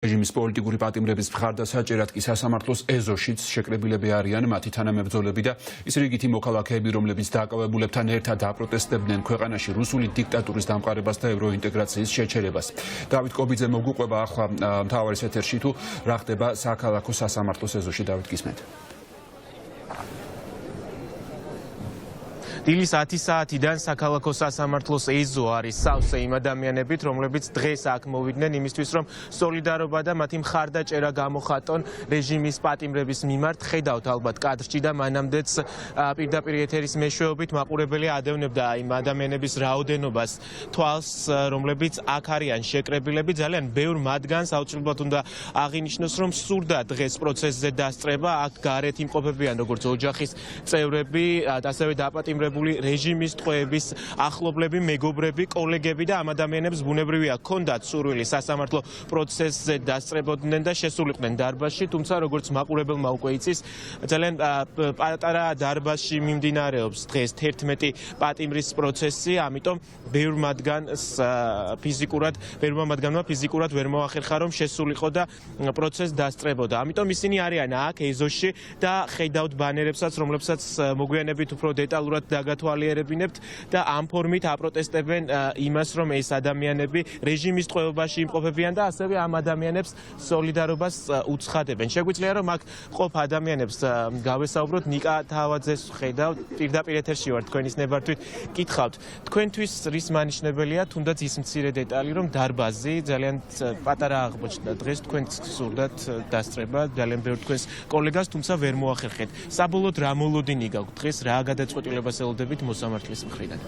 რეჟიმის პოლიტიკური პატიმრების მხარდასაჭერად კი სასამართლოს ეზოშიც შეკრებილები არიან მათი თანამებრძოლები და ის რიგითი მოქალაქეები, რომლებიც დაკავებულებთან ერთად აპროტესტებდნენ ქვეყანაში რუსული დიქტატურის დამყარებას და ევროინტეგრაციის შეჩერებას. დავით კობიძე მოგუყვება ახლა მთავარის ეთერში თუ რა ხდება საქალაქო სასამართლოს ეზოში. დავით, გისმენთ. დილის 10 საათიდან საქალაქო სასამართლოს ეზო არის სავსე იმ ადამიანებით, რომლებიც დღეს აქ მოვიდნენ იმისთვის, რომ სოლიდარობა და მათი მხარდაჭერა გამოხატონ რეჟიმის პატიმრების მიმართ. ხედავთ ალბათ კადრში და მანამდეც პირდაპირ ეთერის მეშვეობით მაყურებელი ადევნებდა იმ ადამიანების რაოდენობას თვალს, რომლებიც აქ არიან შეკრებილები. ძალიან ბევრ მათგანს აუცილებლად უნდა აღინიშნოს, რომ სურდა დღეს პროცესზე დასწრება. აქ გარეთ იმყოფებიან როგორც ოჯახის წევრები, ასევე დაპატიმრებული რეჟიმის ტყვეების ახლობლები, მეგობრები, კოლეგები და ამ ადამიანებს ბუნებრივია ჰქონდათ სურვილი სასამართლო პროცესზე დასწრებოდნენ და შესულიყვნენ დარბაზში, თუმცა როგორც მაყურებელმა უკვე იცის, ძალიან პატარა დარბაზში მიმდინარეობს დღეს 11 პატიმრის პროცესი, ამიტომ ბევრმა მათგანმა ფიზიკურად ვერ მოახერხა, რომ შესულიყო და პროცესს დასწრებოდა. ამიტომ ისინი არიან აქ ეზოში და ხედავთ ბანერებსაც, რომლებსაც მოგვიანებით უფრო დეტალურად დაგათვალიერებინებთ და ამ ფორმით აპროტესტებენ იმას, რომ ეს ადამიანები რეჟიმის ტყვეობაში იმყოფებიან და ასევე ამ ადამიანებს სოლიდარობას უცხადებენ. შეგვიძლია რომ აქ ყოფ ადამიანებს გავესაუბროთ. ნიკა თავაძეს ხედავთ, პირდაპირ ეთერში ვარ თქვენის ნებართვით. გითხავთ, თქვენთვის რის მანიშნებელია თუნდაც ის მცირე დეტალი, რომ დარბაზი ძალიან პატარა აღმოჩნდა დღეს, თქვენც სურდათ დასწრება, ძალიან ბევრ თქვენს კოლეგას, თუმცა ვერ მოახერხეთ. საბოლოოდ რა მოლოდინი გაქვთ დღეს, რა გადაწყვეტილებას ელოდებით მოსამართლის მხრიდან?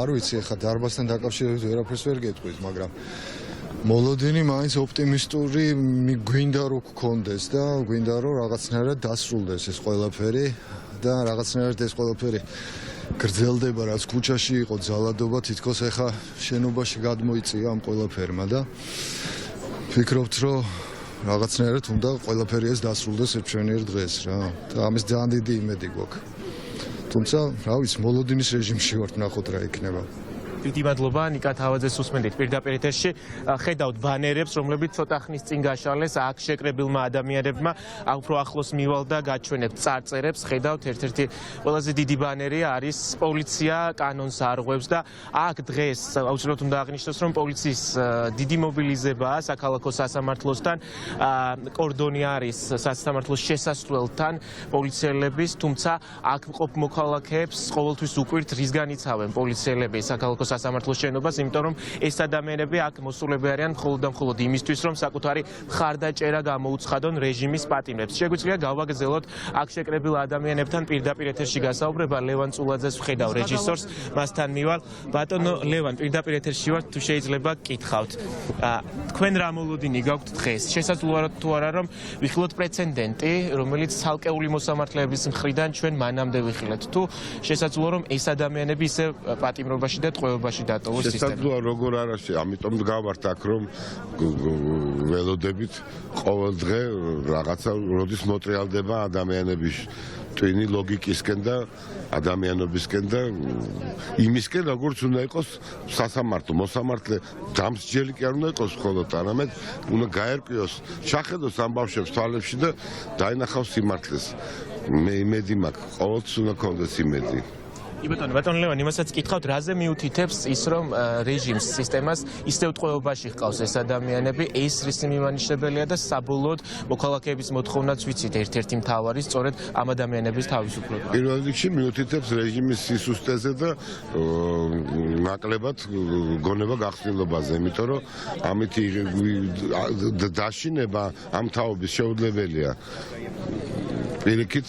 არ ვიცი, ახლა დარბაზთან დაკავშირებით ვერაფერს ვერ გეტყვით, მაგრამ მოლოდინი მაინც ოპტიმისტური გვინდა რომ გქონდეს და გვინდა რომ რაღაცნაირად დასრულდეს ეს ყველაფერი და რაღაცნაირად ეს ყველაფერი გრძელდება, რაც ქუჩაში იყო ძალადობა, თითქოს ახლა შენობაში გადმოიწია ამ ყველაფერმა და ვფიქრობთ, რომ რაღაცნაირად უნდა ყველაფერი ეს დასრულდეს ერთშენიერ დღეს რა. და ამის ძალიან დიდი იმედი გვაქვს. თუმცა, რა ვიცი, მოლოდინის რეჟიმში ვართ, ნახოთ რა იქნება. დიდი მადლობა, ნიკა თავაძეს უსმენდით პირდაპირ ეთერში. ხედავთ ბანერებს, რომლებიც ცოტა ხნის წინ გაშალეს აქ შეკრებილმა ადამიანებმა. აქ უფრო ახლოს მივალ და გაჩვენებთ წარწერებს. ხედავთ, ერთ-ერთი ყველაზე დიდი ბანერი არის პოლიცია კანონს არღვევს და აქ დღეს აუცილებლად უნდა აღნიშნოს, რომ პოლიციის დიდი მობილიზებაა საქალაქო სასამართლოსთან. კორდონი არის სასამართლოს შესასვლელთან პოლიციელების, თუმცა აქ მყოფ მოქალაქეებს ყოველთვის უკვირთ რისგან იცავენ პოლიციელები საქალაქო სასამართლოს შენობას, იმიტომ რომ ეს ადამიანები აქ მოსულები არიან მხოლოდ და მხოლოდ იმისთვის, რომ საკუთარი მხარდაჭერა გამოუცხადონ რეჟიმის პატიმრებს. შეგვიძლია გავაგრძელოთ აქ შეკრებილ ადამიანებთან პირდაპირ ეთერში გასაუბრება. ლევან წულაძეს ვხედავ, რეჟისორს, მასთან მივალ. ბატონო ლევან, პირდაპირ ეთერში ვართ, თუ შეიძლება გითხავთ. თქვენ რა მოლოდინი გაქვთ დღეს? შესაძლოა თუ არა რომ ვიხილოთ პრეცედენტი, რომელიც ცალკეული მოსამართლეების მხრიდან ჩვენ მანამდე ვიხილეთ, თუ შესაძლოა რომ ეს ადამიანები ისე პატიმრობაში და ტყვეობაში დატოვოს სისტემა. შესაძლოა როგორ არაში, ამიტომ გავართ აქ რომ ველოდებით ყოველ დღე რაღაცა როდის მოტრიალდება ადამიანების ტვინი ლოგიკისკენ და ადამიანობისკენ და იმისკენ, როგორც უნდა იყოს სასამართლო, მოსამართლე დამსჯელი კი არ უნდა იყოს მხოლოდ, არამედ უნდა გაერკვიოს, ჩახედოს ამ ბავშვებს თვალებში და დაინახავს სიმართლეს. მე იმედი მაქვს, ყოველთვის უნდა გქონდეს იმედი. ბატონო ლევან, იმასაც გითხავთ, რაზე მიუთითებს ის, რომ რეჟიმს სისტემას ისევ ტყვეობაში ჰყავს ეს ადამიანები, ეს რისი მიმანიშნებელია და საბოლოოდ მოქალაქეების მოთხოვნაც ვიცით ერთ-ერთი მთავარი, სწორედ ამ ადამიანების თავისუფლება. პირველ რიგში მიუთითებს რეჟიმის სისუსტეზე და ნაკლებად გონება გახსნილობაზე, იმიტომ რომ ამითი დაშინება ამ თაობის შეუძლებელია. პირიქით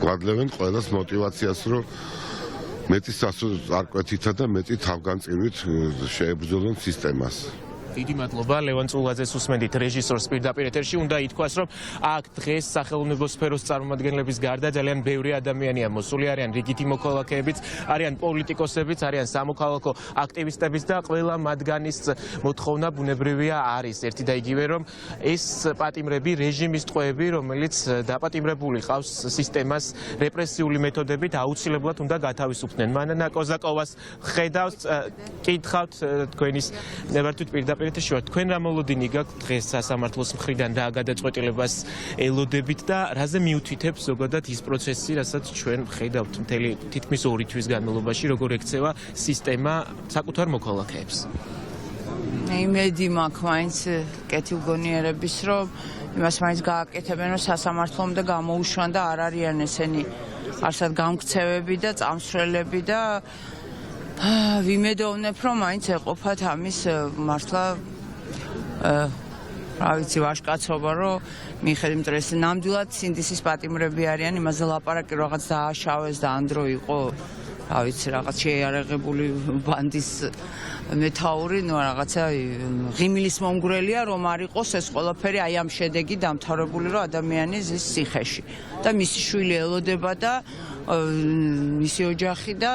გვადლებენ ყველას мотиваციას, რომ მეტი არკვეთითა და მეტი თავგანწირვით შეებრძოლონ სისტემას. დიდი მადლობა, ლევან წულაძეს უსმენდით, რეჟისორს პირდაპირ ეთერში. უნდა ითქვას, რომ აქ დღეს სახელმწიფო სფეროს წარმომადგენლების გარდა ძალიან ბევრი ადამიანია მოსული, არიან რიგითი მოქალაქეებიც, არიან პოლიტიკოსებიც, არიან სამოქალაქო აქტივისტებიც და ყველა მათგანის მოთხოვნა ბუნებრივია არის ერთი და იგივე, რომ ეს პატიმრები, რეჟიმის ტყვეები, რომელიც დაპატიმრებული ყავს სისტემას რეპრესიული მეთოდებით, აუცილებლად უნდა გათავისუფლდნენ. მანანა კოზაკოვას ხედავს, კითხავთ თქვენის ნებართვით პირდაპირ პირდაპირ შევართ თქვენ რა მოლოდინი გაქვთ დღეს სასამართლოს მხრიდან რა გადაწყვეტილებას ელოდებით და რაზე მიუთითებს ზოგადად ის პროცესი, რასაც ჩვენ ხედავთ მთელი თითქმის 2 თვის განმავლობაში, როგორ ექცევა სისტემა საკუთარ მოქალაქეებს. იმედი მაქვს მაინც კეთილგონიერების, რომ იმას მაინც გააკეთებენ, რომ სასამართლომდე გამოუშვან და არ არიან ესენი არსად გამქცევები და წამსვლელები და ვიმედოვნებ, რომ მაინც ეყოფათ ამის მართლა რა ვიცი ვაშკაცობა, რომ მიხედვით რომ ეს ნამდვილად სინდისის პატიმრები არიან, იმაზე ლაპარაკი რაღაც დააშავეს და ამ დრო იყო რა ვიცი რაღაც შეიარაღებული ბანდის მეთაური, ნუ რაღაცა ღიმილის მომგვრელია რომ არ იყოს ეს ყველაფერი აი ამ შედეგი დამთავრებული, რომ ადამიანი ზის ციხეში და მისი შვილი ელოდება და მისი ოჯახი და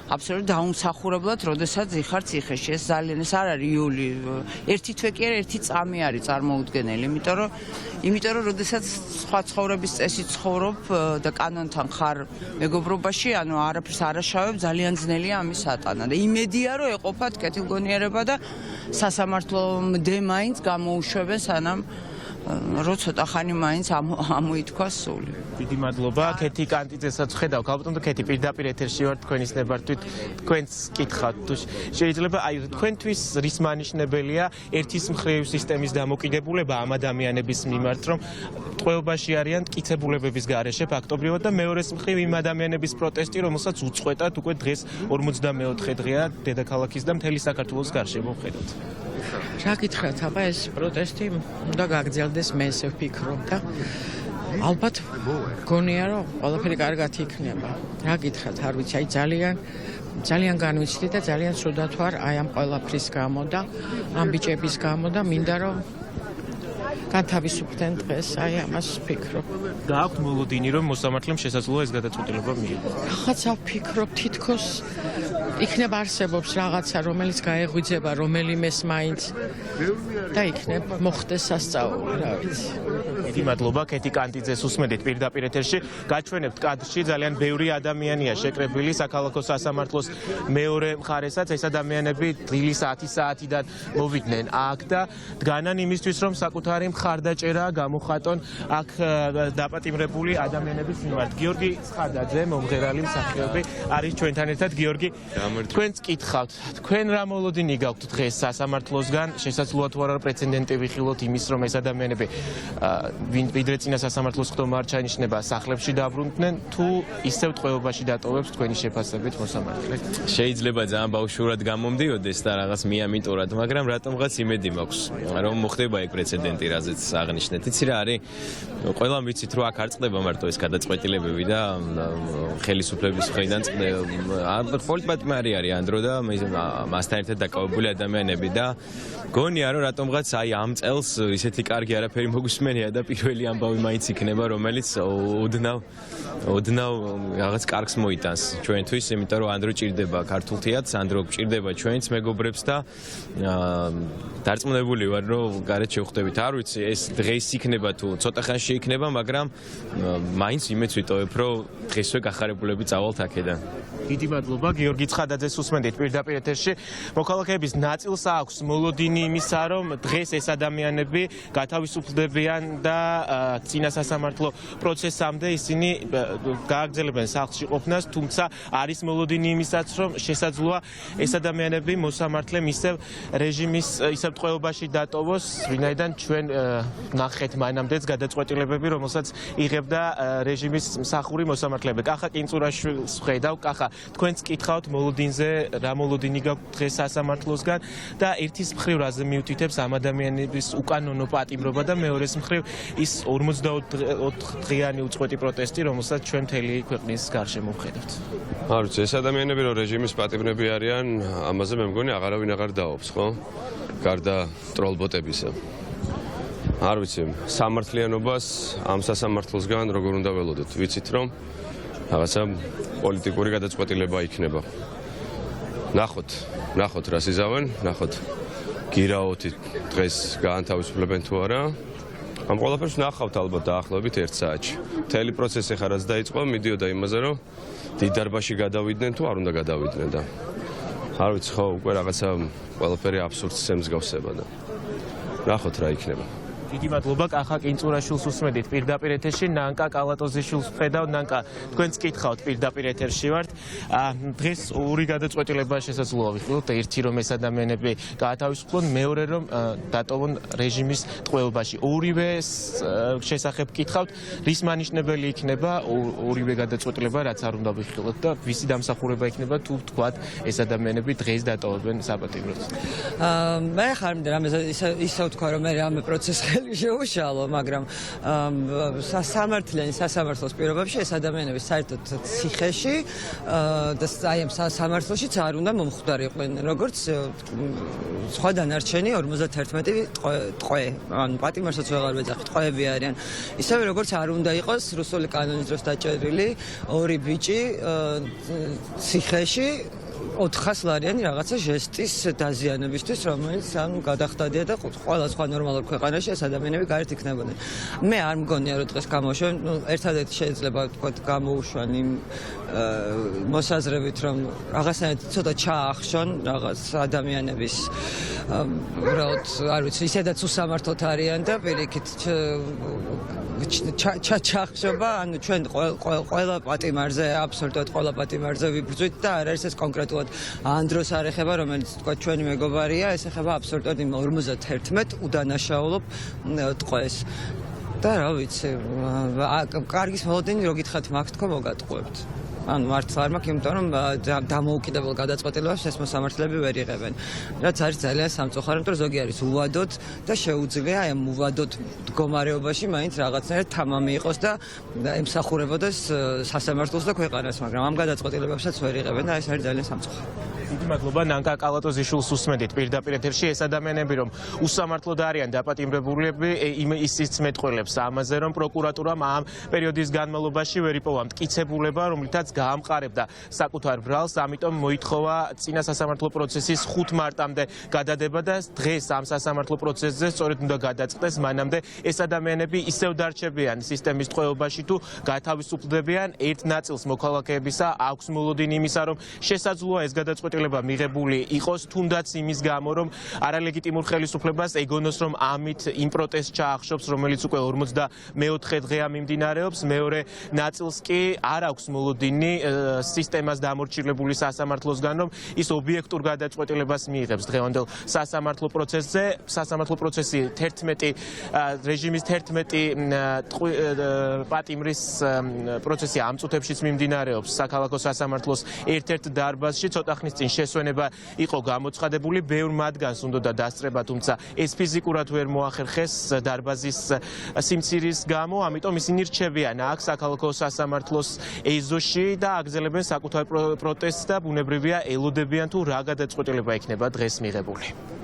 აბსოლუტურად დაუმსახურებლად, როდესაც იხარ ციხეში. ეს ძალიან ეს არ არის იული. ერთი თვე კი არა, ერთი წამი არის წარმოუდგენელი, იმიტომ რომ როდესაც სხვა ცხოვრების წესით ცხოვრობ და კანონთან ხარ მეგობრობაში, ანუ არაფერს არ აშავებ, ძალიან ძნელია ამის ატანა და იმედია რომ ეყოფათ კეთილგონიერება და სასამართლომდე მაინც გამოუშვებენ სანამ რო ცოტა ხანი მაინც ამოითქვა სული. დიდი მადლობა. ქეთი კანტიძესაც ხედავ, გალბატონო ქეთი პირდაპირ ეთერში ვართ თქვენის ნებართვით. თქვენს კითხავთ თუ შეიძლება აი თქვენთვის რის მანიშნებელია ერთის მხრივ სისტემის დამოკიდებულება ამ ადამიანების მიმართ, რომ ტყვეობაში არიან მტკიცებულებების გარეშე ფაქტობრივად და მეორეს მხრივ იმ ადამიანების პროტესტი, რომელსაც უწყვეტად უკვე დღეს 44 დღეა დედაქალაქის და მთელი საქართველოს გარშემო ხედავთ. რა გითხრათ, აბა ეს პროტესტი უნდა გაგრძელდეს, მე ესე ვფიქრობ და ალბათ გონია რომ ყველაფერი კარგად იქნება. რა გითხრათ, არ ვიცი, აი ძალიან განვიცდი და ძალიან ცუდად ვარ აი ამ ყველაფრის გამო და ამ ბიჭების გამო და მინდა რომ განთავისუფლდნენ დღეს, აი ამას ვფიქრობ. გააქვთ მოლოდინი რომ მოსამართლემ შესაძლოა ეს გადაწყვეტილება მიიღოს. რაღაცა ვფიქრობ, თითქოს იქნება არსებობს რაღაცა, რომელიც გაეღვიძება რომელიმეს მაინც და იქნებ მოხდეს სასწაული, რა ვიცი. დიდი მადლობა ქეთი კანტიძეს უსმენთ პირდაპირ ეთერში. გაჩვენებთ კადრში ძალიან ბევრი ადამიანია შეკრებილი საქალაქო სასამართლოს მეორე მხარესაც. ეს ადამიანები დღილის 10 საათიდან მოვიდნენ აქ და დგანან იმისთვის რომ საკუთარი მხარდაჭერა გამოხატონ აქ დაპატიმრებული ადამიანების მიმართ. გიორგი ცხადაძე, მომღერალი მსახიობი არის ჩვენთან ერთად. გიორგი, თქვენც კითხავთ, თქვენ რა მოლოდინი გაქვთ დღეს სასამართლოსგან? შესაძლოა თუ არა პრეცედენტი ვიხილოთ იმის, რომ ეს ადამიანები ვიდრე წინა სასამართლოს ხდომა არ ჩაინიშნება, სახლებში დაბრუნდნენ, თუ ისევ ტყვეობაში დატოვებს თქვენი შეფასებით მოსამართლე? შეიძლება ძალიან ბავშვურად გამომდიოდეს და რაღაც მიამიტორად, მაგრამ რატომღაც იმედი მაქვს, რომ მოხდება ეგ პრეცედენტი, რაზეც აღნიშნეთ. იცი რა არის? ყველამ ვიცით, რომ აქ არ წყდება მარტო ეს გადაწყვეტილებები და ხელისუფლების მხრიდან პოლიტპატიმარი არის ანდრო და მასთან ერთად დაკავებული ადამიანები და გონია რომ რატომღაც აი ამ წელს ისეთი კარგი არაფერი მოგვისმენია და პირველი ამბავი მაინც იქნება, რომელიც ოდნავ რაღაც კარგს მოიტანს ჩვენთვის, იმიტომ რომ ანდრო ჭირდება ქართულ თეატრს, ანდრო ჭირდება ჩვენს მეგობრებს და დარწმუნებული ვარ, რომ გარეთ შევხვდებით. არ ვიცი, ეს დღეს იქნება თუ ცოტა ხანში იქნება, მაგრამ მაინც იმეც ვიტოვებ, რომ დღესვე გახარებულები წავალთ აქედან. დიდი მადლობა. გიორგი ცხადაძეს უსმენთ პირდაპირ ეთერში. მოქალაქეების ნაწილს აქვს მოლოდინი იმისა, რომ დღეს ეს ადამიანები გათავისუფლდებიან და წინა სასამართლო პროცესამდე ისინი გააგრძელებენ სახლში ყოფნას, თუმცა არის მოლოდინი იმისაც, რომ შესაძლოა ეს ადამიანები მოსამართლემ ისევ რეჟიმის ისევ ტყვეობაში დატოვოს, ვინაიდან ჩვენ ნახეთ მანამდეც გადაწყვეტილებები, რომელსაც იღებდა რეჟიმის მსახური მოსამართლეები. კახა კინწურაშვილს ხედავ, კახა თქვენც კითხავთ მოლოდინზე, რა მოლოდინი გაქვთ დღეს სასამართლოსგან და ერთის მხრივ რაზე მიუთითებს ამ ადამიანების უკანონო პატიმრობა და მეორეს მხრივ ის 44 დღიანი უწყვეტი პროტესტი, რომელსაც ჩვენ მთელი ქვეყნის გარშემო ვხედავთ. არ ვიცი, ეს ადამიანები რომ რეჟიმის პატიმრები არიან, ამაზე მე მგონი აღარავინ აღარ დაობს, ხო? გარდა ტროლბოტებისა. არ ვიცი, სამართლიანობას ამ სასამართლოსგან როგორ უნდა ველოდოთ? ვიცით რომ რაღაცა პოლიტიკური გადაწყვეტილება იქნება. ნახოთ რა სიზავენ, ნახოთ გირაოთი დღეს გაანთავისუფლებენ თუ არა. ამ ყველაფერს ნახავთ ალბათ დაახლოებით 1 საათში. მთელი პროცესი ხარ რაც დაიწყო, მიდიოდა იმაზე რომ დიდ დარბაზში გადავიდნენ თუ არ უნდა გადავიდნენ და არ ვიცი ხო უკვე რაღაცა ყველაფერი აბსურდს ემსგავსება და ნახოთ რა იქნება. დიდი მადლობა კახა კინწურაშვილს უსმედით პირდაპირ ეთერში ნანკა კალატოზიშვილს ვხედავ ნანკა თქვენც კითხავთ პირდაპირ ეთერში ვართ დღეს ორი გადაწყვეტილება შესაძლოა ვიხილოთ ერთი რომ ეს ადამიანები გაათავისუფლონ მეორე რომ დატოვონ რეჟიმის ტყვეობაში ორივე შესახებ კითხავთ რის მანიშნებელი იქნება ორივე გადაწყვეტილება რაც არ უნდა ვიხილოთ და ვისი დამსახურება იქნება თუ ვთქვათ ეს ადამიანები დღეს დატოვებენ საპატიმროს მე ხარ ისე ვთქვა რომ მე რამე პროცესი შეუშალო, მაგრამ სასამართლოს პირობებში ეს ადამიანები საერთოდ ციხეში და აი ამ სასამართლოშიც არ უნდა მომხვდარიყვნენ, როგორც სხვა დანარჩენი 51 ტყვე, ანუ პატიმარსაც ვეღარ ვეძახით, ტყვეები არიან. ისევე როგორც არ უნდა იყოს რუსული კანონის დროს დაჭერილი ორი ბიჭი ციხეში 400 ლარიანი რაღაცა ჟესტის დაზიანებისთვის, რომელიც ანუ გადახდადია და ყველა სხვა ნორმალურ ქვეყანაში ეს ადამიანები გარეთ იქნებოდნენ. მე არ მგონია რომ დღეს გამოუშვენ, ერთადერთი შეიძლება ვთქვათ გამოუშვან იმ მოსაზრებით რომ რაღაცნაირად ცოტა ჩაახშონ რაღაც ადამიანების უბრალოდ არ ვიცი, ისედაც უსამართლოდ არიან და პირიქით ჩახშობა, ანუ ჩვენ ყველა პატიმარზე, აბსოლუტურად ყველა პატიმარზე ვიბრძვით და არ არის ეს კონკრეტულად ანდროს არ ეხება, რომელიც თქვა ჩვენი მეგობარია, ეს ეხება აბსოლუტურად იმ 51 უდანაშაულო ტყვეს. და რა ვიცი, კარგის მოლოდინი რო გითხათ მაგ თქო მოგატყუებთ. ანუ მართლა არ მაქვს, იმიტომ რომ დამოუკიდებელ გადაწყვეტილებას ეს მოსამართლეები ვერ იღებენ. რაც არის ძალიან სამწუხარო, იმიტომ რომ ზოგი არის უვადოდ და შეუძლია აი ამ უვადოდ მდგომარეობაში მაინც რაღაცნაირად თამამი იყოს და ემსახურებოდეს სასამართლოს და ქვეყანას, მაგრამ ამ გადაწყვეტილებებსაც ვერ იღებენ და ეს არის ძალიან სამწუხარო. დიდი მადლობა ნანკა კალატოზიშვილს უსმედით პირდაპირ ეთერში ეს ადამიანები რომ უსამართლოდ არიან დაპატიმრებულები ისიც მეტყველებს ამაზე რომ პროკურატურამ ამ პერიოდის განმავლობაში ვერ იპოვა მტკიცებულება რომლითაც გაამყარებდა საკუთარ ბრალს ამიტომ მოითხოვა წინა სასამართლო პროცესის 5 მარტამდე გადადება და დღეს ამ სასამართლო პროცესზე სწორედ უნდა გადაწყდეს მანამდე ეს ადამიანები ისევ დარჩებიან სისტემის ტყვეობაში თუ გათავისუფლდებიან ერთ ნაწილს მოქალაქეებისა აქვს მოლოდინი იმისა რომ შესაძლოა ეს გადაწყვეტილება მიღებული იყოს თუნდაც იმის გამო რომ არალეგიტიმურ ხელისუფლებას ეგონოს რომ ამით იმ პროტესტს ჩაახშობს რომელიც უკვე 44 დღეა მიმდინარეობს მეორე ნაწილს კი არ აქვს მოლოდინი სისტემას დამორჩილებული სასამართლოსგან რომ ის ობიექტურ გადაწყვეტილებას მიიღებს დღევანდელ სასამართლო პროცესზე სასამართლო პროცესი 11 რეჟიმის 11 პატიმრის პროცესი ამ წუთებშიც მიმდინარეობს საქალაქო სასამართლოს ერთ-ერთ დარბაზში ცოტა ხნის წინ შესვენება იყო გამოცხადებული ბევრ მათგანს უნდა დასწრება თუმცა ეს ფიზიკურად ვერ მოახერხეს დარბაზის სიმცირის გამო ამიტომ ისინი რჩებიან აქ საქალაქო სასამართლოს ეზოში და აგრძელებენ საკუთარ პროტესტს და ბუნებრივია ელოდებიან თუ რა გადაწყვეტილება იქნება დღეს მიღებული